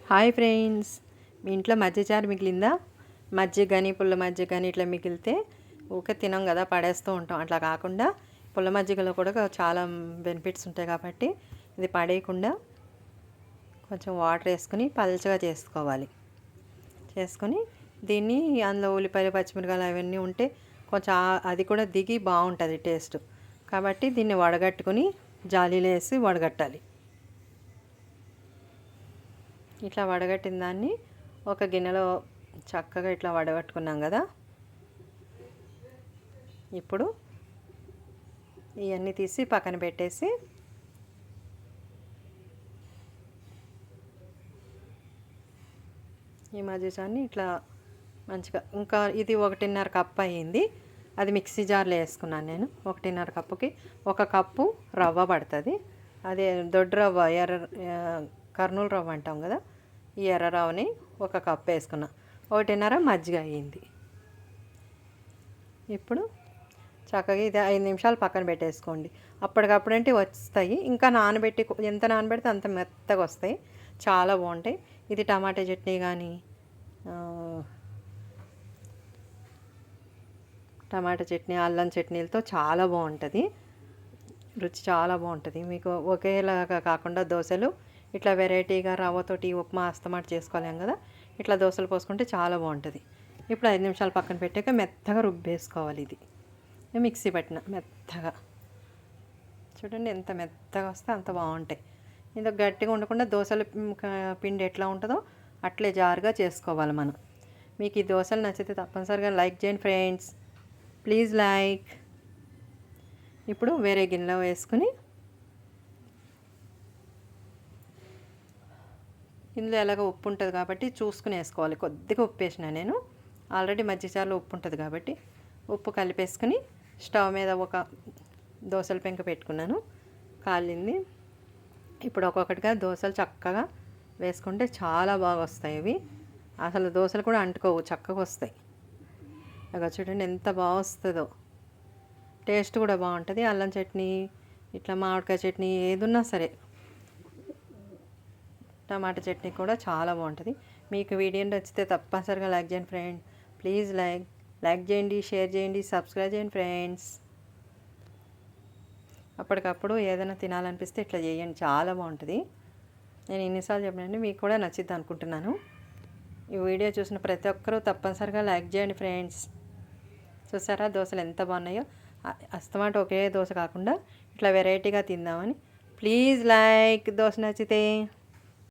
Hi friends, మీ ఇంట్లో మజ్జిగ మిగిలిందా? మజ్జిగ కానీ పుల్ల మజ్జిగ కానీ ఇట్లా మిగిలితే ఊకే తినం కదా, పడేస్తూ ఉంటాం. అట్లా కాకుండా పుల్ల మజ్జిగలో కూడా చాలా బెనిఫిట్స్ ఉంటాయి కాబట్టి ఇది పడేయకుండా కొంచెం వాటర్ వేసుకుని పల్చగా చేసుకొని దీన్ని అందులో ఉల్లిపాయలు పచ్చిమిరకాయలు అవన్నీ ఉంటే కొంచెం అది కూడా దిగి బాగుంటుంది టేస్ట్. కాబట్టి దీన్ని వడగట్టుకుని జాలీలో వేసి వడగట్టాలి. ఇట్లా వడగట్టిన దాన్ని ఒక గిన్నెలో చక్కగా ఇట్లా వడగట్టుకున్నాం కదా. ఇప్పుడు ఇవన్నీ తీసి పక్కన పెట్టేసి ఈ మజ్జిగాన్ని ఇట్లా మంచిగా ఇంకా ఇది 1.5 కప్పు అయ్యింది. అది మిక్సీ జార్లో వేసుకున్నాను నేను. 1.5 కప్పుకి 1 కప్పు రవ్వ పడుతుంది. అదే దొడ్డు రవ్వ, కర్నూలు రవ్వ అంటాం కదా, ఈ ఎర్ర రవ్వని 1 కప్పు వేసుకున్నా. 1.5 మజ్జిగ అయ్యింది. ఇప్పుడు చక్కగా ఇది 5 నిమిషాలు పక్కన పెట్టేసుకోండి. అప్పటికప్పుడంటే వస్తాయి. ఇంకా నానబెట్టి ఎంత నానబెడితే అంత మెత్తగా వస్తాయి, చాలా బాగుంటాయి. ఇది టమాటా చట్నీ కానీ టమాటా చట్నీ, అల్లం చట్నీలతో చాలా బాగుంటుంది. రుచి చాలా బాగుంటుంది. మీకు ఒకేలాగా కాకుండా దోశలు ఇట్లా వెరైటీగా రవ్వతోటి ఉప్మా అస్తమాట చేసుకోలేం కదా, ఇట్లా దోశలు పోసుకుంటే చాలా బాగుంటుంది. ఇప్పుడు 5 నిమిషాలు పక్కన పెట్టాక మెత్తగా రుబ్బేసుకోవాలి. ఇది మిక్సీ పట్టిన మెత్తగా చూడండి, ఎంత మెత్తగా వస్తే అంత బాగుంటాయి. ఇంత గట్టిగా ఉండకుండా దోశల పిండి ఎట్లా ఉంటుందో అట్లే జారుగా చేసుకోవాలి మనం. మీకు ఈ దోశలు నచ్చితే తప్పనిసరిగా లైక్ చేయండి ఫ్రెండ్స్, ప్లీజ్ లైక్. ఇప్పుడు వేరే గిన్నెలో వేసుకుని ఇందులో ఎలాగో ఉప్పు ఉంటుంది కాబట్టి చూసుకుని వేసుకోవాలి. కొద్దిగా ఉప్పు వేసిన నేను, ఆల్రెడీ మజ్జిగలో ఉప్పు ఉంటుంది కాబట్టి ఉప్పు కలిపేసుకుని స్టవ్ మీద ఒక దోశల పెంక పెట్టుకున్నాను, కాలింది. ఇప్పుడు ఒక్కొక్కటిగా దోశలు చక్కగా వేసుకుంటే చాలా బాగా వస్తాయి. ఇవి అసలు దోశలు కూడా అంటుకోవు, చక్కగా వస్తాయి. ఇక చూడండి ఎంత బాగా వస్తుందో. టేస్ట్ కూడా బాగుంటుంది. అల్లం చట్నీ, ఇట్లా మామిడికాయ చట్నీ ఏదున్నా సరే, టమాటా చట్నీ కూడా చాలా బాగుంటుంది. మీకు వీడియో నచ్చితే తప్పనిసరిగా లైక్ చేయండి ఫ్రెండ్, ప్లీజ్ లైక్ చేయండి, షేర్ చేయండి, సబ్స్క్రైబ్ చేయండి ఫ్రెండ్స్. అప్పటికప్పుడు ఏదైనా తినాలనిపిస్తే ఇట్లా చేయండి, చాలా బాగుంటుంది. నేను ఎన్నిసార్లు చెప్పినండి, మీకు కూడా నచ్చిద్ది అనుకుంటున్నాను. ఈ వీడియో చూసిన ప్రతి ఒక్కరూ తప్పనిసరిగా లైక్ చేయండి ఫ్రెండ్స్. చూసారా దోశలు ఎంత బాగున్నాయో? అస్తమాట ఒకే దోశ కాకుండా ఇట్లా వెరైటీగా తిందామని. ప్లీజ్ లైక్, దోశ నచ్చితే.